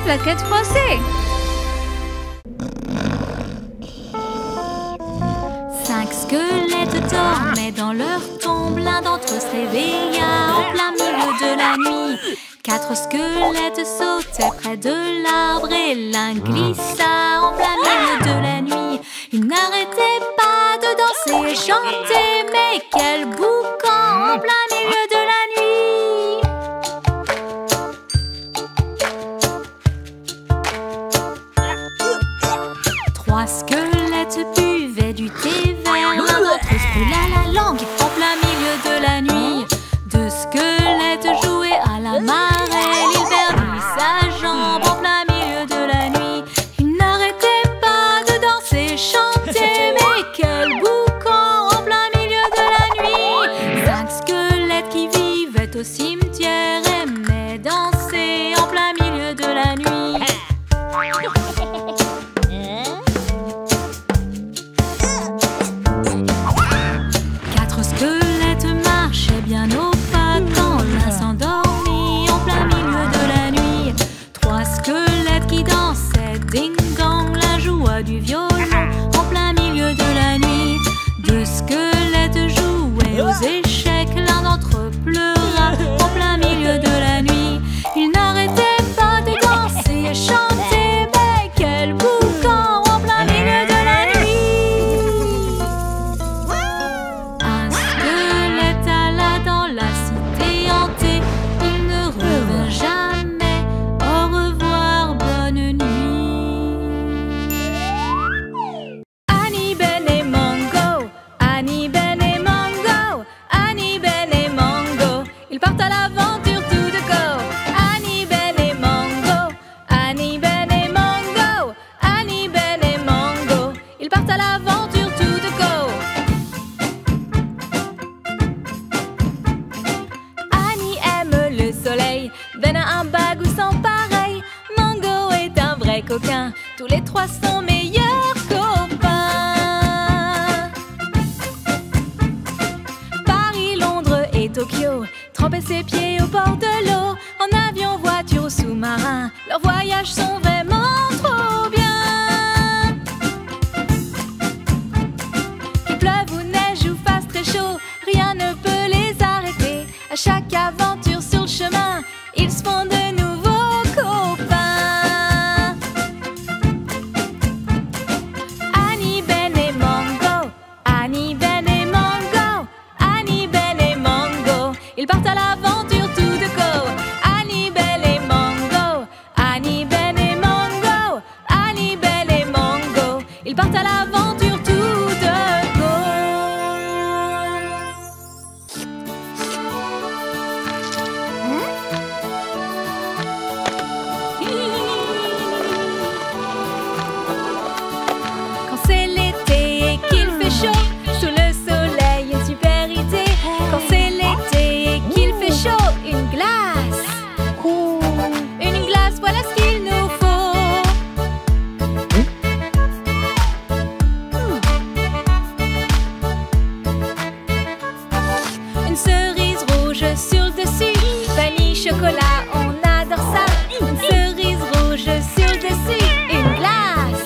plaquettes froissées. 5 squelettes dormaient dans leur tombe. L'un d'entre eux s'éveilla en plein milieu de la nuit. 4 squelettes sautaient près de l'arbre et l'un glissa en plein milieu de la nuit. Il n'arrêtait pas de danser et chanter, mais quel boucan en plein milieu de la nuit! 3 squelettes buvaient du thé vert. L'un d'entre eux se brûla la langue en plein milieu de la nuit. 2 squelettes jouaient à la marelle. Il perdit sa jambe en plein milieu de la nuit. Il n'arrêtait pas de danser et chanter, mais quel boucan en plein milieu de la nuit! 5 squelettes qui vivaient au cimetière aimaient danser en plein milieu de la nuit. 4 squelettes marchaient bien au pas quand l'un s'endormit en plein milieu de la nuit. 3 squelettes qui dansaient ding-dong, l'un joua du violon en plein milieu de la nuit. 2 squelettes jouaient aux échecs, l'un d'entre eux pleura en plein milieu de la nuit. Il n'arrêtait pas de danser et chanter, mais quel boucan en plein milieu de la nuit! Un squelette alla dans la cité hantée. Il ne revint jamais. Au revoir, bonne nuit. Annie, Ben et Mango, Annie, Ben et Mango, Annie, Ben et Mango, ils partent à l'aventure tout de go. Annie, Ben et Mango, Annie, Ben et Mango, Annie, Ben et Mango, ils partent à l'aventure tout de go. Annie aime le soleil, Ben a un bagou sans pareil. Mango est un vrai coquin, tous les trois sont meilleurs copains. Paris, Londres et Tokyo, tremper ses pieds au bord de l'eau. En avion, voiture ou sous-marin, leurs voyages sont vraiment trop bien. Qu'il pleuve ou neige ou fasse très chaud, rien ne peut les arrêter. À chaque aventure sur le chemin, ils se font de nouveaux copains. Annie, Ben et Mango, Annie, Ben et Mango, Annie, Ben et Mango, ils partent à l'aventure tout de go. Annie, Ben et Mango, Annie, Ben et Mango, Annie, Ben et Mango, ils partent à l'aventure tout de go. Quand c'est l'été et qu'il fait chaud, sous le soleil, une super idée. Quand c'est l'été et qu'il fait chaud, une glace. Une glace, voilà ce qu'il nous faut. Une cerise rouge sur le dessus, vanille, chocolat, on adore ça. Une cerise rouge sur le dessus, une glace.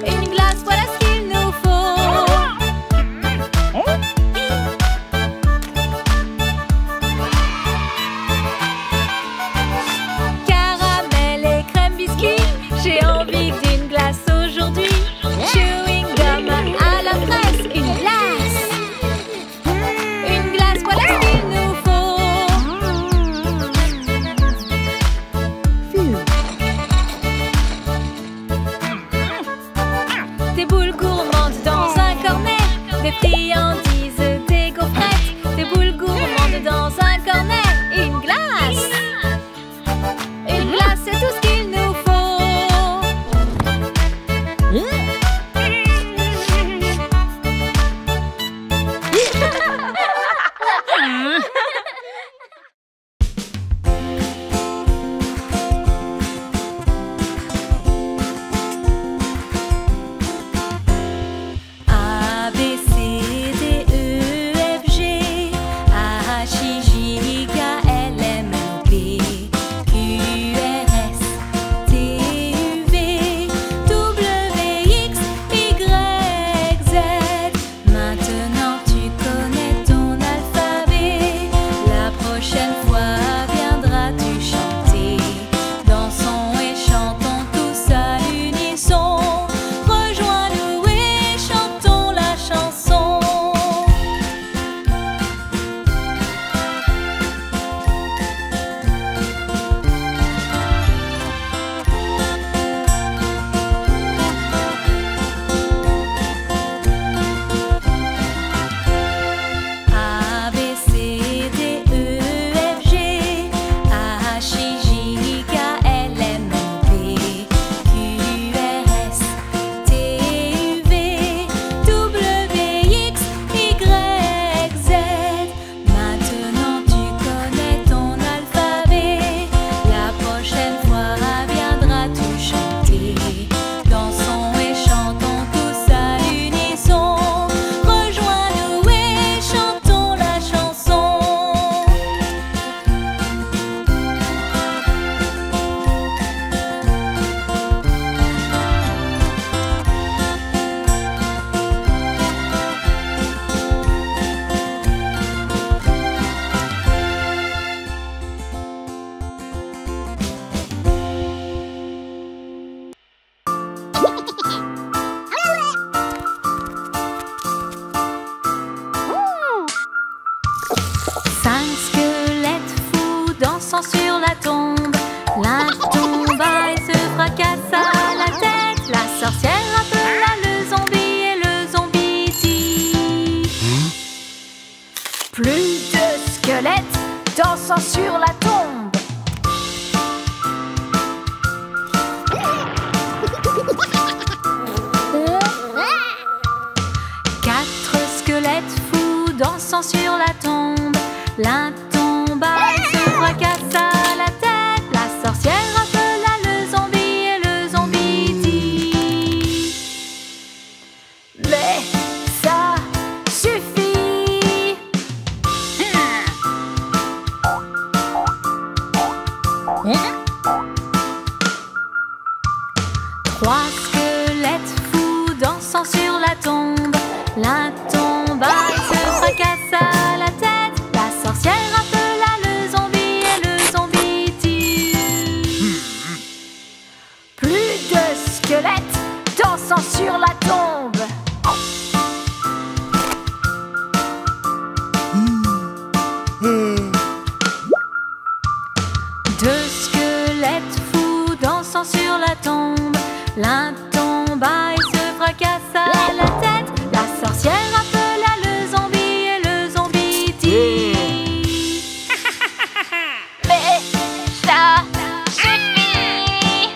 Une glace, voilà ce qu'il nous faut. Caramel et crème biscuit, j'ai envie d'une glace aujourd'hui. Chewing gum à la fraise, une glace. Une glace, voilà ce qu'il nous faut. Des boules gourmandes dans un cornet, des friandises, des gaufrettes. Des boules gourmandes dans un cornet, une glace. Une glace, c'est tout ce qu'il nous faut. A, B, C, D, E, F, G, dansant sur la tombe. La tombe elle se fracassa la tête. La sorcière appela le zombie et le zombie dit: plus de squelettes dansant sur la tombe. Quatre squelettes fous dansant sur la tombe. La tombe elle se fracassa la tête. La sorcière appela le zombie et le zombie dit: mais ça suffit. Trois squelettes fous dansant sur la tombe. La tombe elle se fracassa la tête. La sorcière appela le zombie et le zombie dit: plus de squelettes dansant sur la tombe. Deux squelettes fous dansant sur la tombe. La tombe elle se fracassa la tête. La sorcière appela le zombie et le zombie dit: mais ça suffit.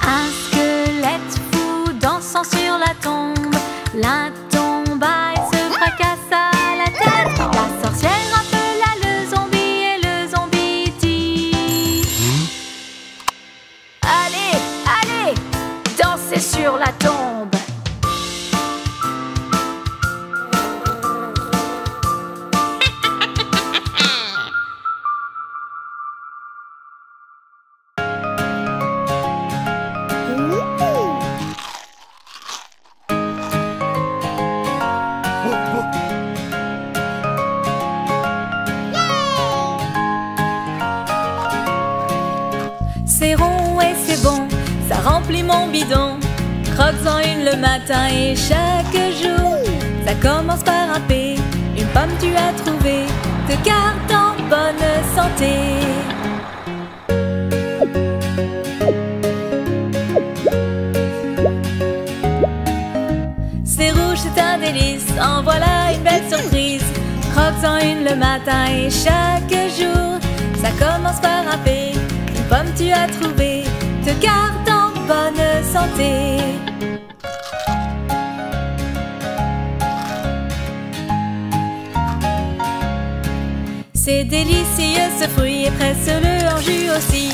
Un squelette fou dansant sur la tombe. La tombe elle se fracassa la tête. La sorcière appela le zombie et le zombie dit: allez, allez, dansez sur la tombe. C'est rond et c'est bon, ça remplit mon bidon. Croque-en une le matin et chaque jour. Ça commence par un P, une pomme tu as trouvé, te garde en bonne santé. C'est rouge, c'est un délice, en voilà une belle surprise. Croque-en une le matin et chaque jour. Ça commence par un P, une pomme tu as trouvé, te garde en bonne santé. C'est délicieux ce fruit et presse-le en jus aussi.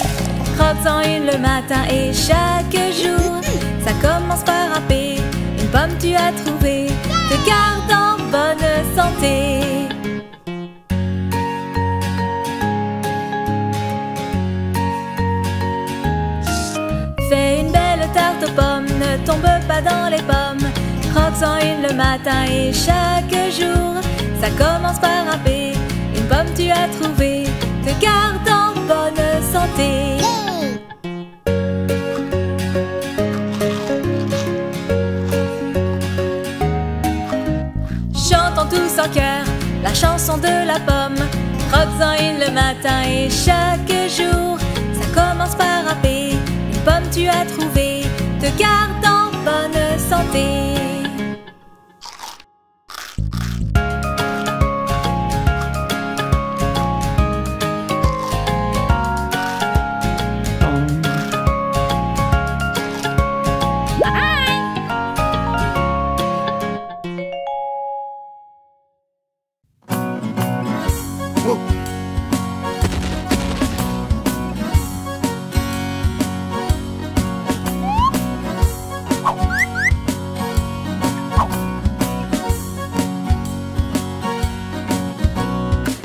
Croque-en une le matin et chaque jour. Ça commence par un P, une pomme tu as trouvé, te garde en bonne santé. Fais une belle tarte aux pommes, ne tombe pas dans les pommes. Croque-en une le matin et chaque jour. Ça commence par un P, une pomme tu as trouvé, te garde en bonne santé. Chantons tous en chœur la chanson de la pomme. Croque-en une le matin et chaque jour. Ça commence par un P, une pomme tu as trouvé, te garde en bonne santé.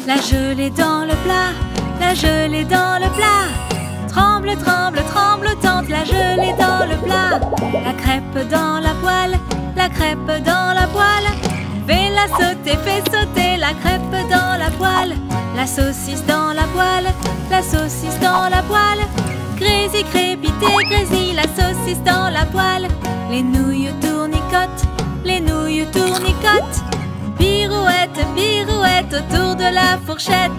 La gelée dans le plat, la gelée dans le plat. Tremble, tremble, tremble, tente la gelée dans le plat. La crêpe dans la poêle, la crêpe dans la poêle. Fais-la sauter, fais sauter la crêpe dans la poêle. La saucisse dans la poêle, la saucisse dans la poêle. Grésille, crépite et grésille la saucisse dans la poêle. Les nouilles tournicotent, tournicote. Pirouette, pirouette autour de la fourchette.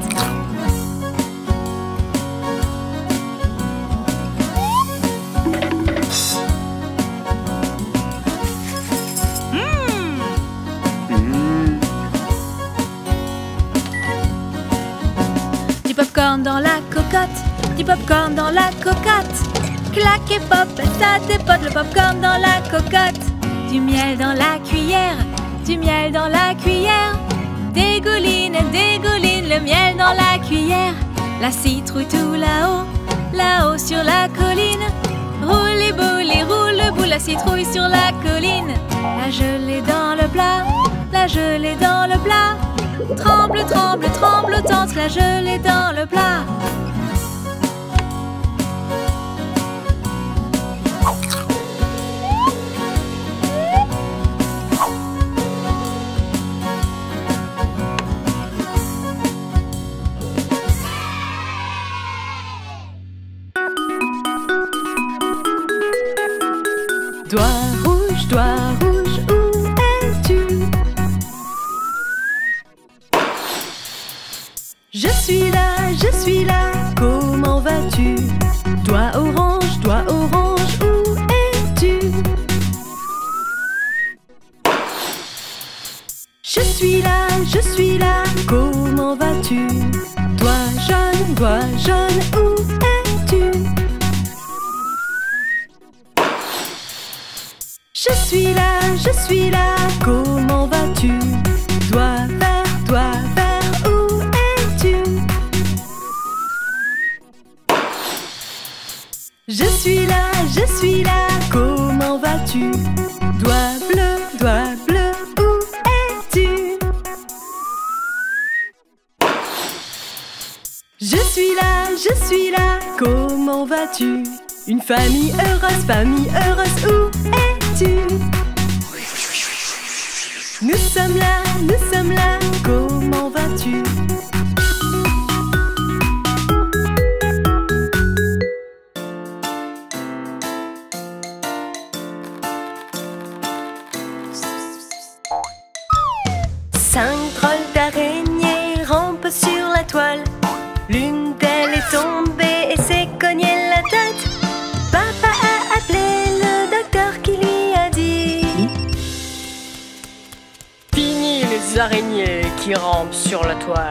Du popcorn dans la cocotte, du popcorn dans la cocotte. Clac et pop, ça dépote le popcorn dans la cocotte. Du miel dans la cuillère, du miel dans la cuillère. Dégouline, dégouline le miel dans la cuillère. La citrouille tout là-haut, là-haut sur la colline. Roule les boules et roule le boule, la citrouille sur la colline. La gelée dans le plat, la gelée dans le plat. Tremble, tremble, tremblotante, la gelée dans le plat. Doigt rouge, où es-tu? Je suis là, comment vas-tu? Doigt orange, où es-tu? Je suis là, comment vas-tu? Doigt jaune, où es-tu? Je suis là, comment vas-tu? Doigt vert, où es-tu? Je suis là, comment vas-tu? Doigt bleu, où es-tu? Je suis là, comment vas-tu? Une famille heureuse, où es-tu? Nous sommes là, comment vas-tu? Cinq drôles d'araignées rampent sur la toile. L'une d'elles est tombée et s'est cognée la tête. Papa a appelé le docteur qui lui a dit: Fini les araignées qui rampent sur la toile.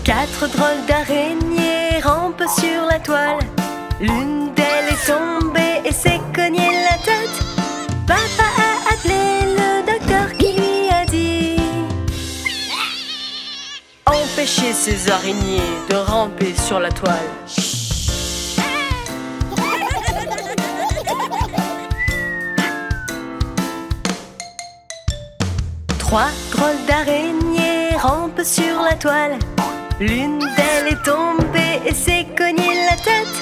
Quatre drôles d'araignées rampent sur la toile. L'une d'elles est tombée et s'est cognée la tête. Papa a appelé le docteur qui lui a dit: Empêchez ces araignées de ramper sur la toile. Trois drôles d'araignées rampent sur la toile. L'une d'elles est tombée et s'est cognée la tête.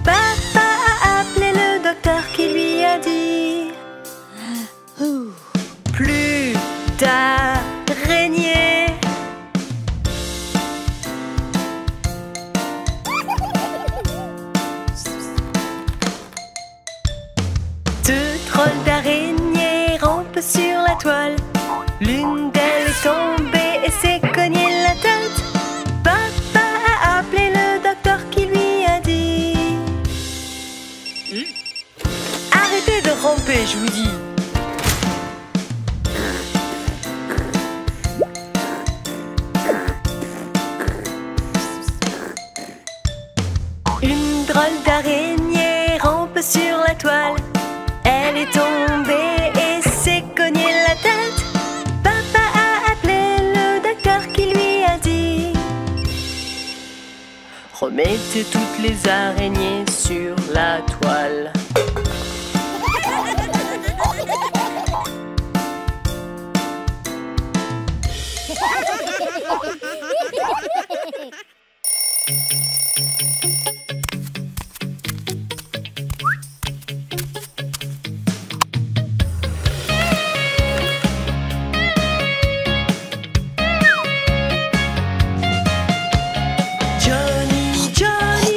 Papa a appelé le docteur qui lui a dit: Plus d'araignées. Deux drôles d'araignées rampent sur la toile. L'une d'elles est tombée et s'est cognée la tête. Papa a appelé le docteur qui lui a dit: Arrêtez de ramper, je vous dis. Une drôle d'araignée rampe sur la toile. Elle est tombée et s'est cognée la tête. Papa a appelé le docteur qui lui a dit: Remettez toutes les araignées sur la toile. Johnny, Johnny,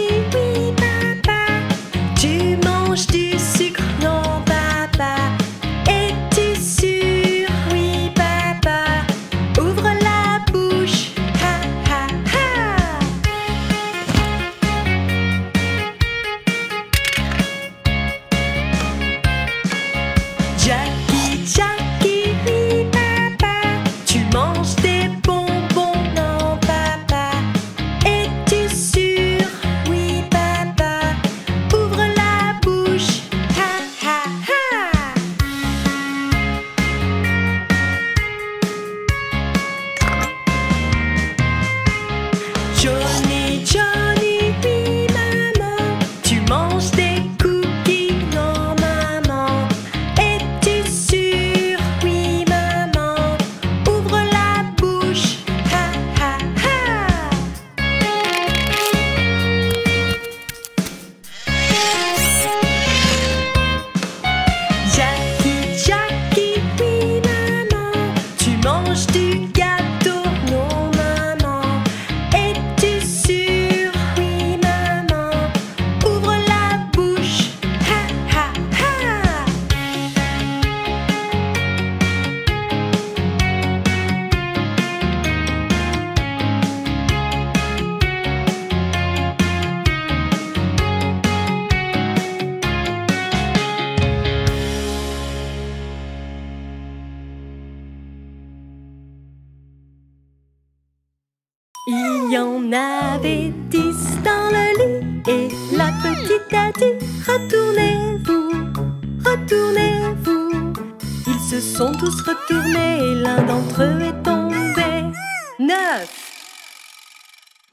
Mange du gâteau, non maman. Es-tu sûre? Oui maman. Ouvre la bouche, ha ha ha. Il y en avait 10 dans le lit et la petite a dit retournez-vous, retournez-vous. Ils se sont tous retournés et l'un d'entre eux est tombé. 9.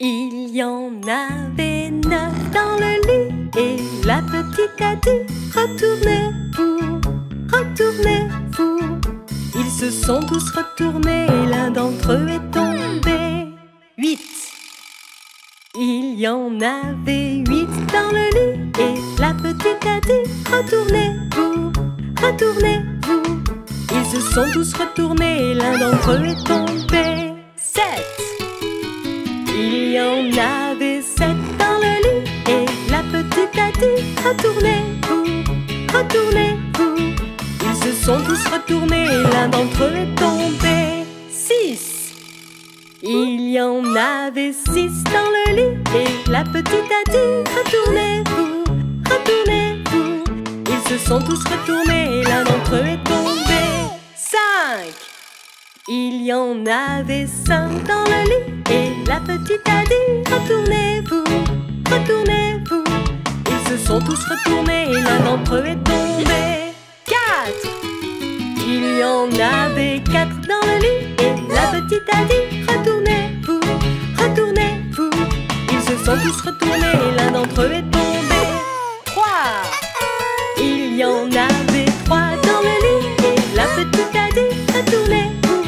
Il y en avait 9 dans le lit et la petite a dit retournez-vous, retournez-vous. Ils se sont tous retournés et l'un d'entre eux est tombé. 8. Il y en avait 8 dans le lit et la petite a dit retournez-vous, retournez-vous. Ils se sont tous retournés et l'un d'entre eux est tombé. 7. Il y en avait 7 dans le lit et la petite a dit retournez-vous, retournez-vous. Ils se sont tous retournés et l'un d'entre eux est tombé. 6. Il y en avait 6 dans le lit et la petite a dit retournez-vous, retournez-vous. Ils se sont tous retournés et l'un d'entre eux est tombé. 5. Il y en avait 5 dans le lit et la petite a dit retournez-vous, retournez-vous. Ils se sont tous retournés et l'un d'entre eux est tombé. 4. Il y en avait 4 dans le lit et la petite a dit retournez-vous, retournez-vous. Ils se sont tous retournés et l'un d'entre eux est tombé. 3. Il y en avait 3 dans le lit et la petite a dit retournez-vous,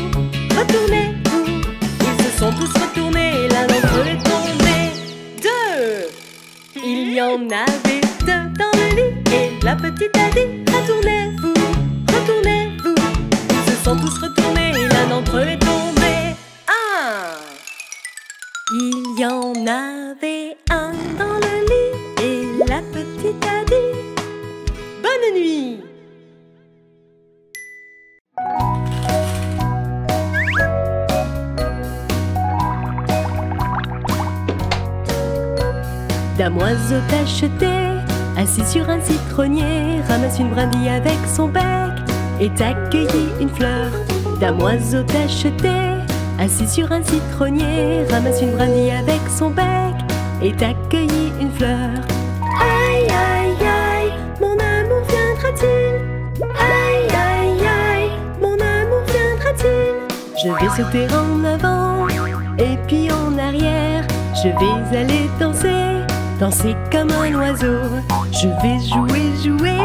retournez-vous. Ils se sont tous retournés et l'un d'entre eux est tombé. 2. Il y en avait 2 dans le lit et la petite a dit retournez-vous, retournez-vous. Ils se sont tous retournés et l'un d'entre eux est tombé. 1. Il y en avait 1 dans le lit et la petite a dit bonne nuit. Dame oiseau tacheté, assis sur un citronnier, ramasse une brindille avec son bec et accueillit une fleur. Dame oiseau tacheté, assis sur un citronnier, ramasse une brindille avec son bec et accueillit une fleur. Aïe aïe aïe, mon amour viendra-t-il? Aïe aïe aïe, mon amour viendra-t-il? Je vais sauter en avant et puis en arrière. Je vais aller danser, danser comme un oiseau. Je vais jouer, jouer,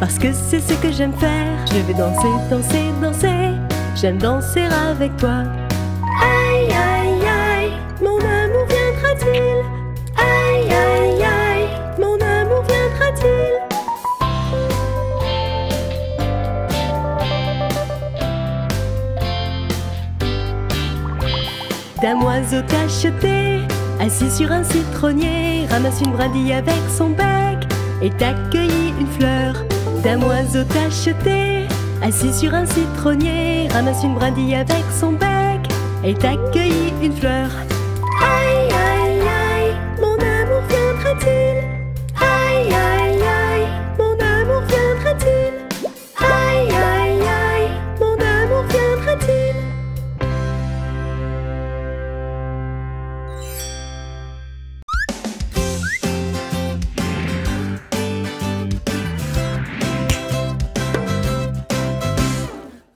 parce que c'est ce que j'aime faire. Je vais danser, danser, danser, j'aime danser avec toi. Aïe aïe aïe, mon amour viendra-t-il? Aïe aïe aïe, mon amour viendra-t-il? Dame oiseau tacheté, assis sur un citronnier, ramasse une brindille avec son bec et accueillit une fleur. Dame oiseau tacheté, assis sur un citronnier, ramasse une brindille avec son bec et accueillit une fleur. Aïe aïe aïe, mon amour viendra-t-il? Aïe aïe aïe, mon amour viendra-t-il? Aïe aïe aïe, mon amour viendra-t-il?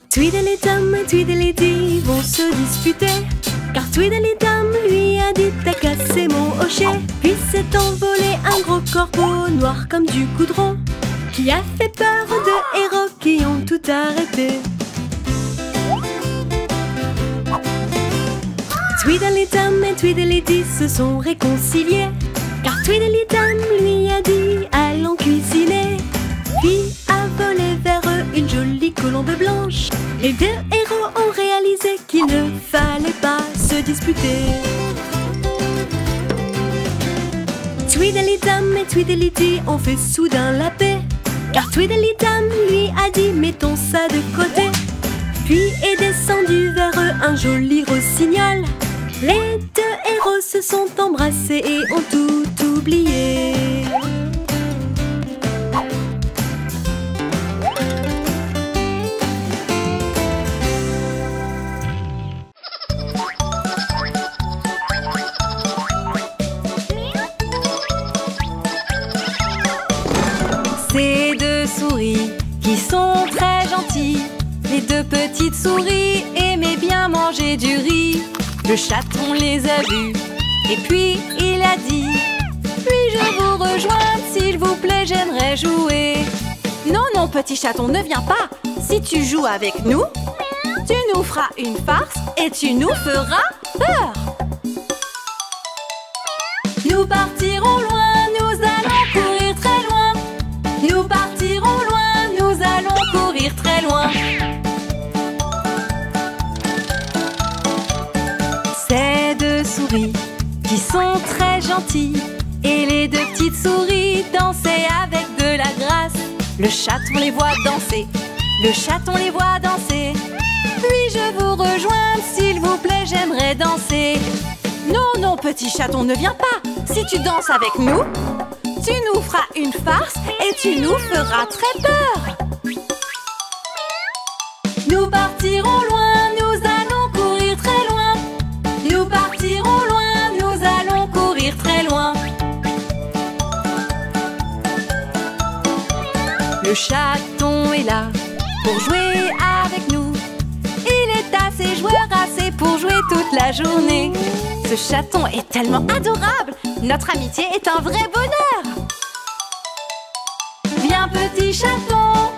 Tweedledum et Tweedledee vont se disputer, car Tweedledum lui a dit t'as cassé mon hochet. Puis s'est envolé un gros corbeau noir comme du goudron, qui a fait peur aux deux héros qui ont tout arrêté. Tweedledum et Tweedledee se sont réconciliés, car Tweedledum lui a dit allons cuisiner. Puis a volé vers eux une jolie colombe blanche. Les deux héros ont réalisé disait qu'il ne fallait pas se disputer. Tweedledum et Tweedledee ont fait soudain la paix, car Tweedledum lui a dit mettons ça de côté. Puis est descendu vers eux un joli rossignol. Les deux héros se sont embrassés et ont tout oublié. Ces deux souris qui sont très gentilles, les deux petites souris aimaient bien manger du riz. Le chaton les a vus et puis il a dit: puis-je vous rejoindre s'il vous plaît, j'aimerais jouer. Non, non, petit chaton, ne viens pas. Si tu joues avec nous, tu nous feras une farce et tu nous feras peur. Nous partirons loin, nous allons courir très loin. Nous partirons loin, nous allons courir très loin. Ces deux souris qui sont très gentilles, et les deux petites souris dansaient avec de la grâce. Le chaton les voit danser, le chaton les voit danser. Puis-je vous rejoindre s'il vous plaît, j'aimerais danser. Non, non, petit chaton, ne viens pas. Si tu danses avec nous, tu nous feras une farce et tu nous feras très peur. Nous partirons loin, nous allons courir très loin. Nous partirons loin, nous allons courir très loin. Le chaton est là pour jouer avec nous. Il est assez joueur, assez pour jouer toute la journée. Ce chaton est tellement adorable, notre amitié est un vrai bonheur. Viens petit chaton,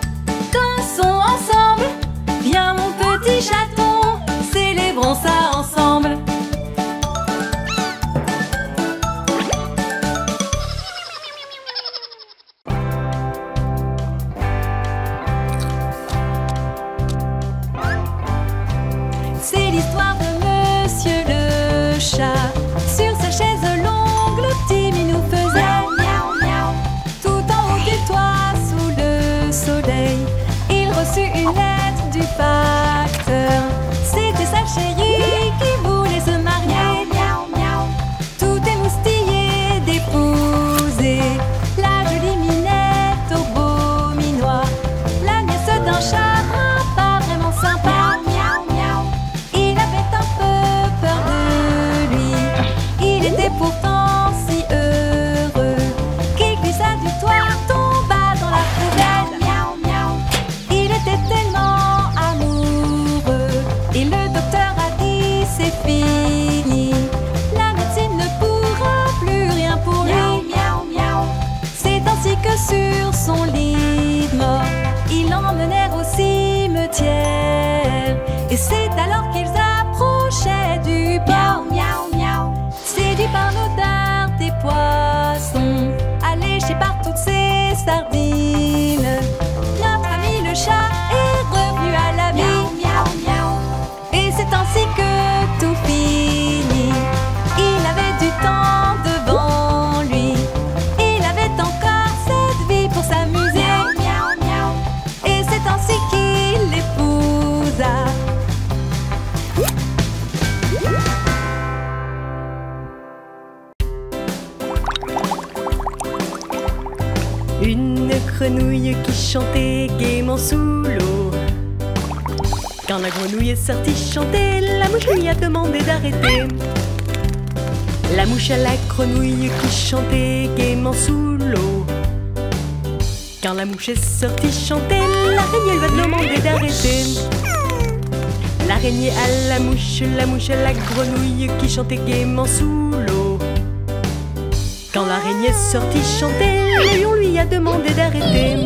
dansons ensemble. Viens mon petit chaton, célébrons ça ensemble. C'est l'histoire de Monsieur le chat. Sur sa chaise longue, le petit minou faisait miaou miaou. Tout en haut du toit, sous le soleil, il reçut une lettre du facteur. C'était sa chérie qui voulait se marier. Miaou miaou. Tout émoustillé d'épouser la jolie Minette au beau minois, la nièce d'un chat pas vraiment sympa. Pourtant si heureux qu'il glissa du toit, tomba dans la poubelle. Miaou, miaou. Il était tellement amoureux et le docteur a dit c'est fini. La médecine ne pourra plus rien pour lui. Miaou, miaou, miaou. C'est ainsi que sur son lit de mort, ils l'emmenèrent au cimetière. Et c'est alors qu'ils approchaient du port. Miaou, miaou. Séduit par l'odeur des poissons, alléché par toutes ces sardines, notre ami le chat est revenu à la vie. Miaou, miaou, miaou. Et c'est ainsi que tout finit. Il avait du temps devant lui, il avait encore cette vie pour s'amuser. Miaou, miaou. Et c'est ainsi qu'il l'épousa. Une grenouille qui chantait gaiement sous l'eau. Quand la grenouille est sortie chanter, la mouche lui a demandé d'arrêter. La mouche à la grenouille qui chantait gaiement sous l'eau. Quand la mouche est sortie chanter, l'araignée lui a demandé d'arrêter. L'araignée à la mouche à la grenouille qui chantait gaiement sous l'eau. Quand l'araignée est sortie chanter, le lion lui a demandé d'arrêter.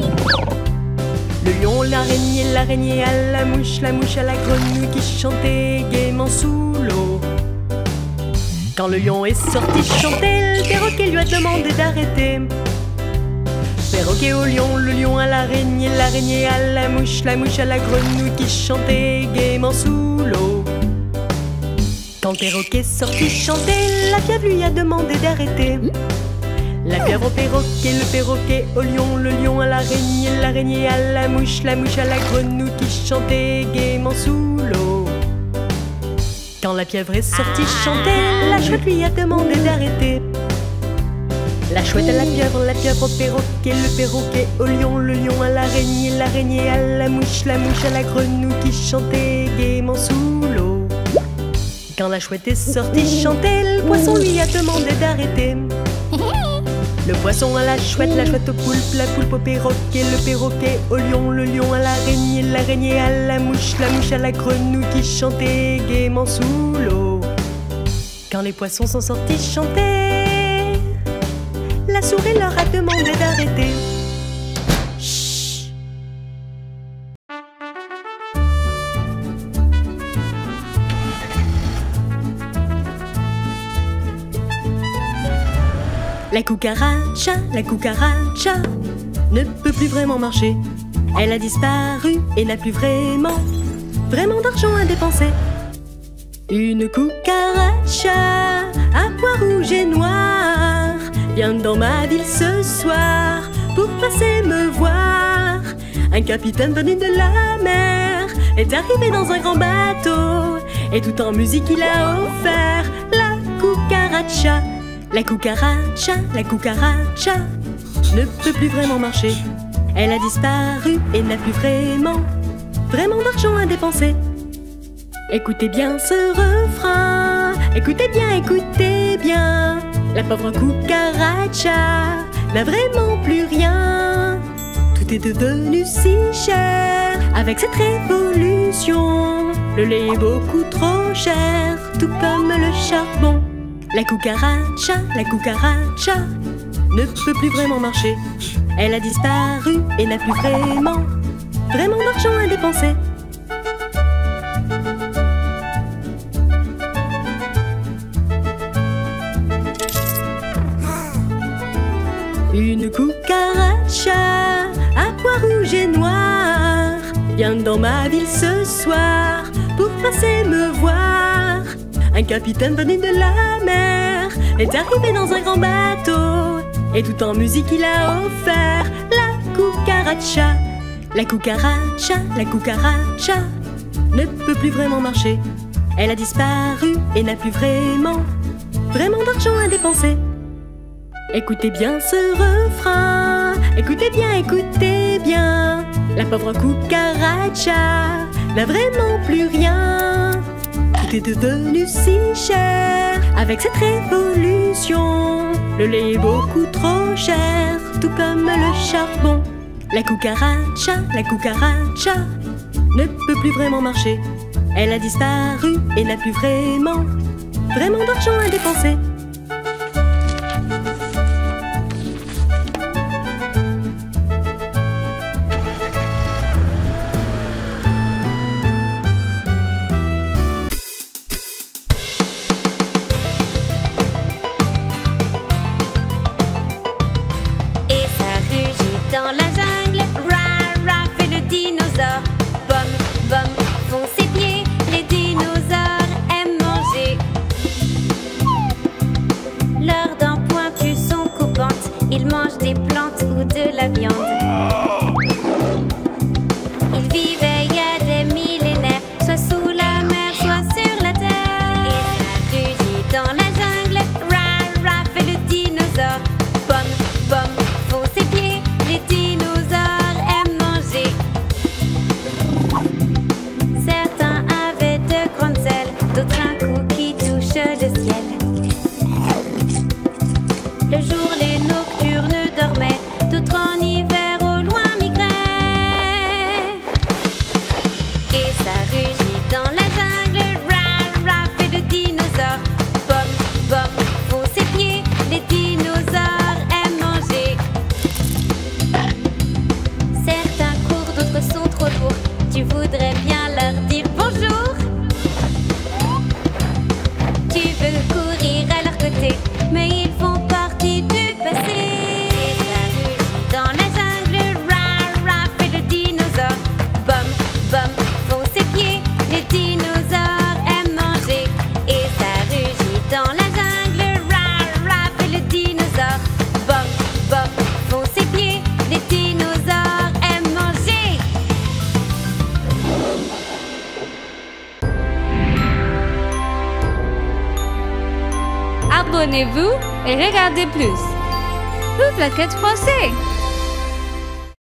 Le lion, l'araignée à la mouche à la grenouille qui chantait gaiement sous l'eau. Quand le lion est sorti chanter, le perroquet lui a demandé d'arrêter. perroquet au lion, le lion à l'araignée, l'araignée à la mouche à la grenouille qui chantait gaiement sous l'eau. Quand le perroquet sortit chanter, la pieuvre lui a demandé d'arrêter. La pieuvre au perroquet, le perroquet au lion, le lion à l'araignée, l'araignée à la mouche à la grenouille qui chantait gaiement sous l'eau. Quand la pieuvre est sortie chanter, la chouette lui a demandé d'arrêter. La chouette à la pieuvre au perroquet, le perroquet au lion, le lion à l'araignée, l'araignée à la mouche à la grenouille qui chantait gaiement sous l'eau. Quand la chouette est sortie chanter, le poisson lui a demandé d'arrêter. Le poisson à la chouette au poulpe, la poulpe au perroquet, le perroquet au lion, le lion à l'araignée, l'araignée à la mouche à la grenouille qui chantait gaiement sous l'eau. Quand les poissons sont sortis chanter, la souris leur a demandé d'arrêter. Chut. La cucaracha ne peut plus vraiment marcher. Elle a disparu et n'a plus vraiment d'argent à dépenser. Une cucaracha à pois rouge et noir vient dans ma ville ce soir pour passer me voir. Un capitaine venu de la mer est arrivé dans un grand bateau et tout en musique il a offert la cucaracha. La cucaracha ne peut plus vraiment marcher. Elle a disparu et n'a plus vraiment d'argent à dépenser. Écoutez bien ce refrain, écoutez bien. La pauvre cucaracha n'a vraiment plus rien. Tout est devenu si cher avec cette révolution. Le lait est beaucoup trop cher, tout comme le charbon. La cucaracha ne peut plus vraiment marcher. Elle a disparu et n'a plus vraiment d'argent à dépenser. Une cucaracha à pois rouge et noir vient dans ma ville ce soir pour passer me voir. Un capitaine venu de la mer est arrivé dans un grand bateau et tout en musique il a offert la cucaracha. La cucaracha ne peut plus vraiment marcher. Elle a disparu et n'a plus vraiment d'argent à dépenser. Écoutez bien ce refrain, écoutez bien. La pauvre cucaracha n'a vraiment plus rien. Tout est devenu si cher avec cette révolution. Le lait est beaucoup trop cher, tout comme le charbon. La cucaracha ne peut plus vraiment marcher. Elle a disparu et n'a plus vraiment d'argent à dépenser. Dans la jungle, Ra fait le dinosaure. Bom font ses pieds, les dinosaures aiment manger. Abonnez-vous et regardez plus. Toute la quête français.